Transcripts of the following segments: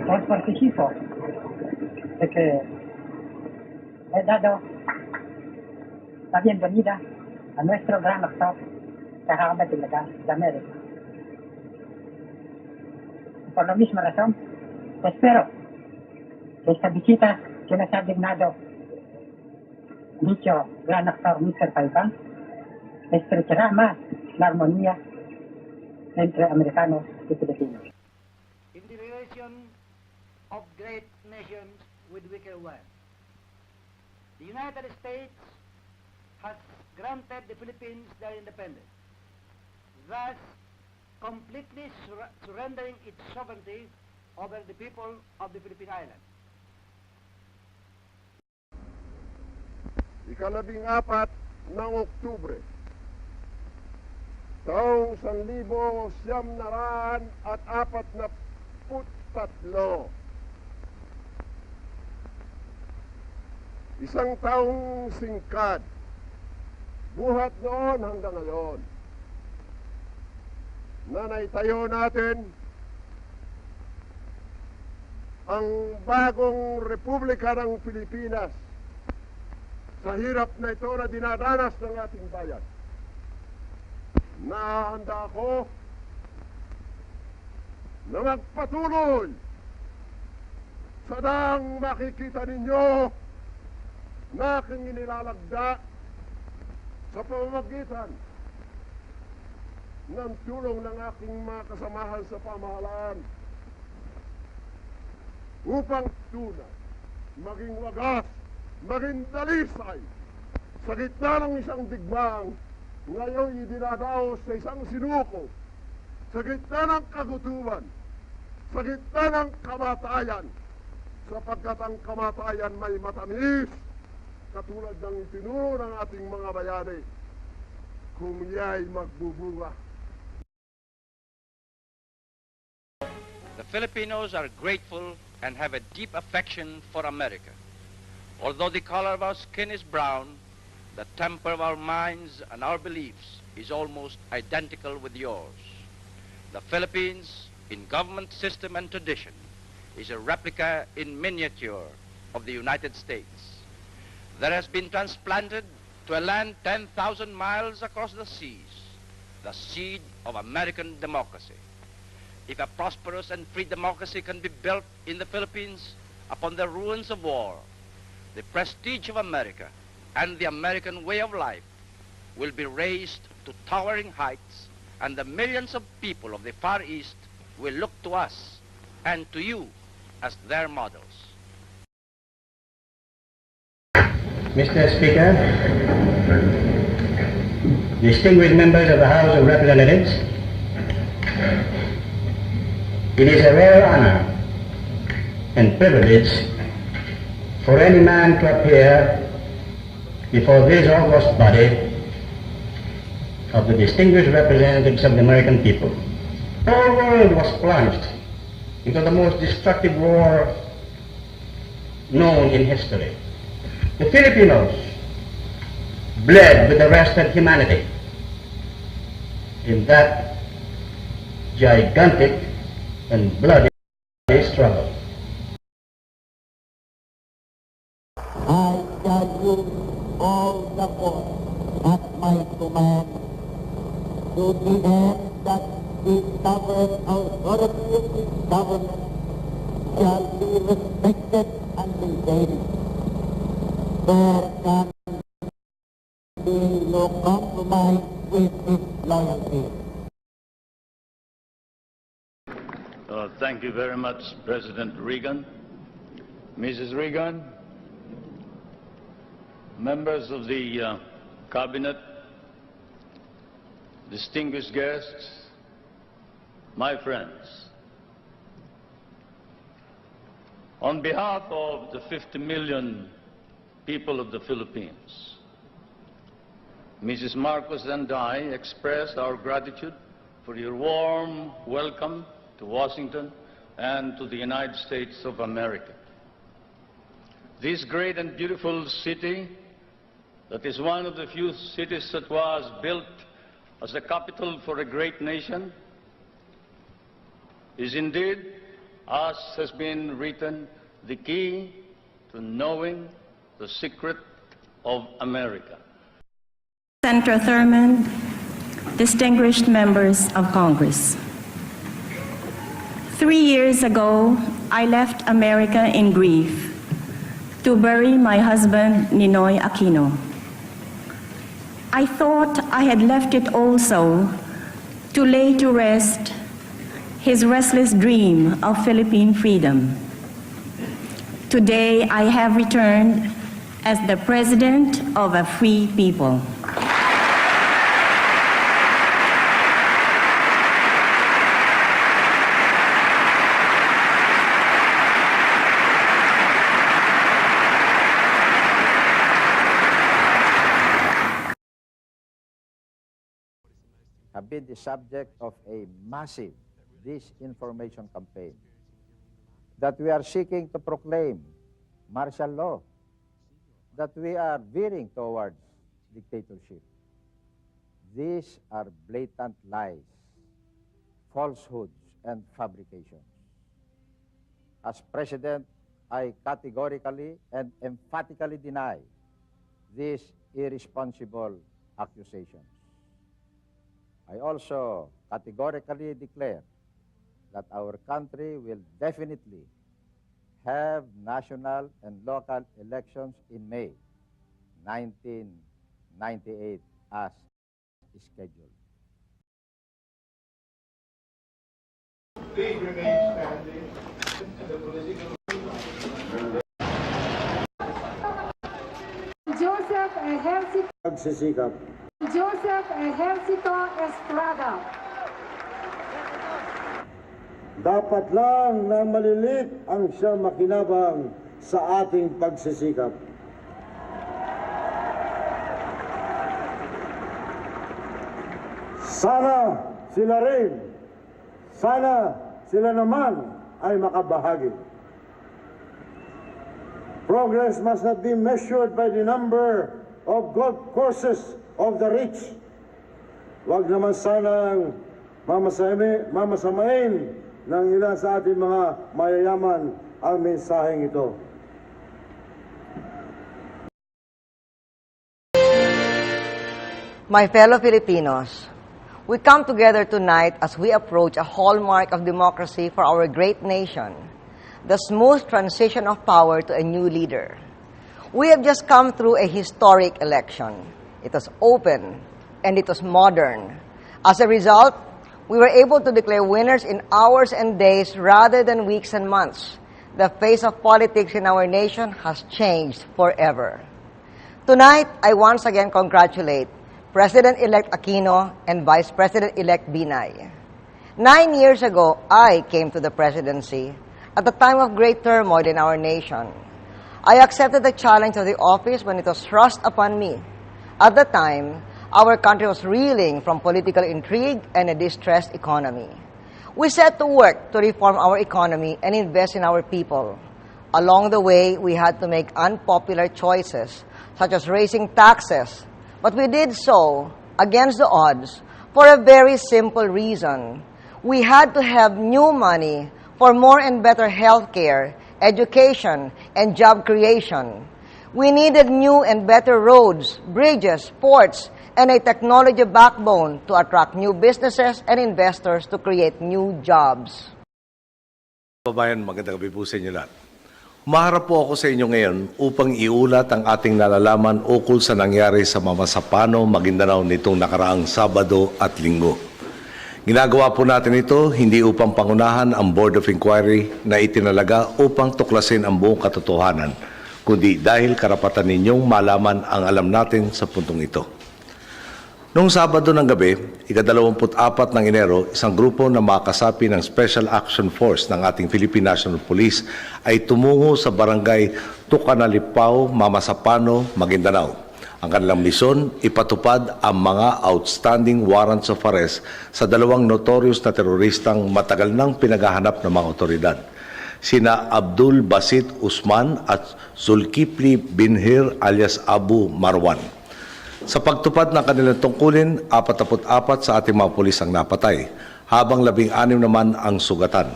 por participo de que he dado la bienvenida a nuestro gran actor Cajaba de América. Por la misma razón, espero que esta visita que nos ha dignado dicho gran actor Mr. Taipan estrechará más la armonía entre americanos y filipinos. In the relation of great nations with weaker ones, the United States has granted the Philippines their independence, thus completely surrendering its sovereignty over the people of the Philippine Islands. Ika-14 ng Oktubre, taong 1943, isang taong singkad, buhat noon hanggang ngayon, na naitayo natin ang bagong Republika ng Pilipinas sa hirap na ito na dinadanas ng ating bayan. Nahanda ako na magpatuloy sa daang makikita ninyo na aking inilalagda sa pamamagitan ng tulong ng aking mga kasamahan sa pamahalaan upang tunay, maging wagas, maging dalisay sa gitna ng isang digmang ngayon idinadaos sa isang sinuko, sa gitna ng kagutuman, sa gitna ng kamatayan, sapagkat ang kamatayan may matamis katulad ng itinuro ng ating mga bayani kung iya'y magbubunga. The Filipinos are grateful and have a deep affection for America. Although the color of our skin is brown, the temper of our minds and our beliefs is almost identical with yours. The Philippines, in government system and tradition, is a replica in miniature of the United States. That has been transplanted to a land 10,000 miles across the seas, the seed of American democracy. If a prosperous and free democracy can be built in the Philippines upon the ruins of war, the prestige of America and the American way of life will be raised to towering heights, and the millions of people of the Far East will look to us and to you as their models. Mr. Speaker, distinguished members of the House of Representatives, it is a rare honor and privilege for any man to appear before this august body of the distinguished representatives of the American people. The whole world was plunged into the most destructive war known in history. The Filipinos bled with the rest of humanity in that gigantic and bloody struggle. I shall use all the force at my command to the end that the sovereign authority of this government shall be respected and maintained. There can be no compromise with this loyalty. Thank you very much, President Reagan. Mrs. Reagan, members of the Cabinet, distinguished guests, my friends, on behalf of the 50 million people of the Philippines, Mrs. Marcos and I express our gratitude for your warm welcome to Washington and to the United States of America. This great and beautiful city, that is one of the few cities that was built as a capital for a great nation, is indeed as has been written, the key to knowing the secret of America. Senator Thurmond, distinguished members of Congress. 3 years ago, I left America in grief to bury my husband, Ninoy Aquino. I thought I had left it also to lay to rest his restless dream of Philippine freedom. Today, I have returned as the president of a free people. Have been the subject of a massive disinformation campaign that we are seeking to proclaim martial law, that we are veering towards dictatorship. These are blatant lies, falsehoods, and fabrications. As President, I categorically and emphatically deny these irresponsible accusations. I also categorically declare that our country will definitely have national and local elections in May 1998 as scheduled. Please remain standing. The political Joseph Ejercito pagsisikap. Joseph Ejercito Estrada. Dapat lang na malilit ang siyang makinabang sa ating pagsisikap. Sana sila rin, sana sila naman ay makabahagi. Progress must not be measured by the number of golf courses of the rich. Huwag naman sanang mamasamain ng ilan sa ating mga mayayaman ang mensaheng ito. My fellow Filipinos, we come together tonight as we approach a hallmark of democracy for our great nation, the smooth transition of power to a new leader. We have just come through a historic election. It was open and it was modern. As a result, we were able to declare winners in hours and days rather than weeks and months. The face of politics in our nation has changed forever. Tonight, I once again congratulate President-elect Aquino and Vice President-elect Binay. 9 years ago, I came to the presidency at a time of great turmoil in our nation. I accepted the challenge of the office when it was thrust upon me. At the time, our country was reeling from political intrigue and a distressed economy. We set to work to reform our economy and invest in our people. Along the way, we had to make unpopular choices, such as raising taxes. But we did so against the odds for a very simple reason. We had to have new money for more and better health care, education, and job creation. We needed new and better roads, bridges, ports, and a technology backbone to attract new businesses and investors to create new jobs. Kababayan, magandang gabi po sa inyo lahat. Umaharap po ako sa inyo ngayon upang iulat ang ating nalalaman ukol sa nangyari sa Mamasapano, Maguindanao nitong nakaraang Sabado at Linggo. Ginagawa po natin ito hindi upang pangunahan ang Board of Inquiry na itinalaga upang tuklasin ang buong katotohanan, kundi dahil karapatan ninyong malaman ang alam natin sa puntong ito. Noong Sabado ng gabi, ika-24 ng Enero, isang grupo na makasapi ng Special Action Force ng ating Philippine National Police ay tumungo sa barangay Tucanalipao, Mamasapano, Maguindanao. Ang kanilang misyon, ipatupad ang mga outstanding warrants of arrest sa dalawang notorious na teroristang matagal nang pinaghahanap ng mga otoridad. Sina Abdul Basit Usman at Zulkifli Binhir alias Abu Marwan. Sa pagtupad ng kanilang tungkulin, 44 sa ating mga pulis ang napatay, habang 16 naman ang sugatan.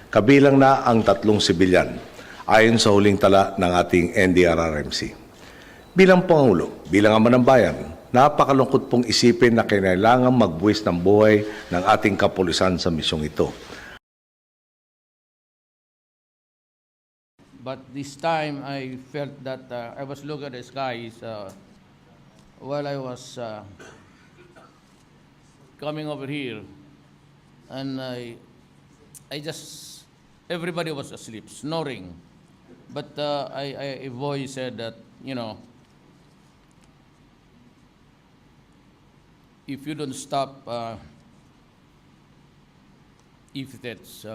kabilang na ang 3 sibilyan, ayon sa huling tala ng ating NDRRMC. Bilang Pangulo, bilang Ama ng Bayan, napakalungkot pong isipin na kailangang magbuwis ng buhay ng ating kapulisan sa misyong ito. But this time, I felt that I was looking at the skies while I was coming over here, and I just, everybody was asleep, snoring. But a voice said that, you know, if you don't stop, if that's,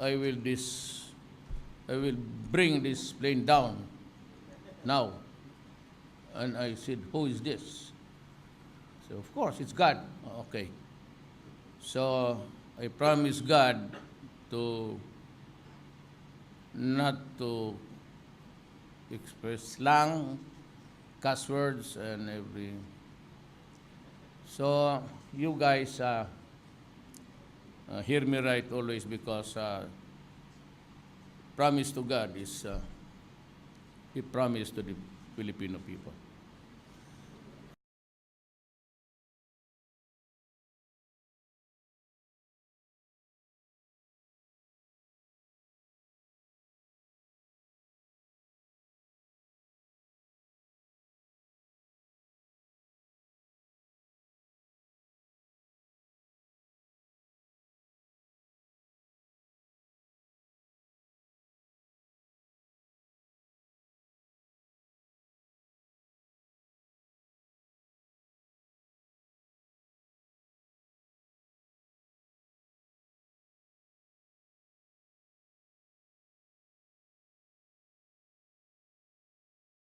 I will bring this plane down now. And I said, who is this? So of course it's God. Okay. So I promised God to not to express slang, cuss words, and every. So you guys hear me right always, because promise to God is He promised to the Filipino people.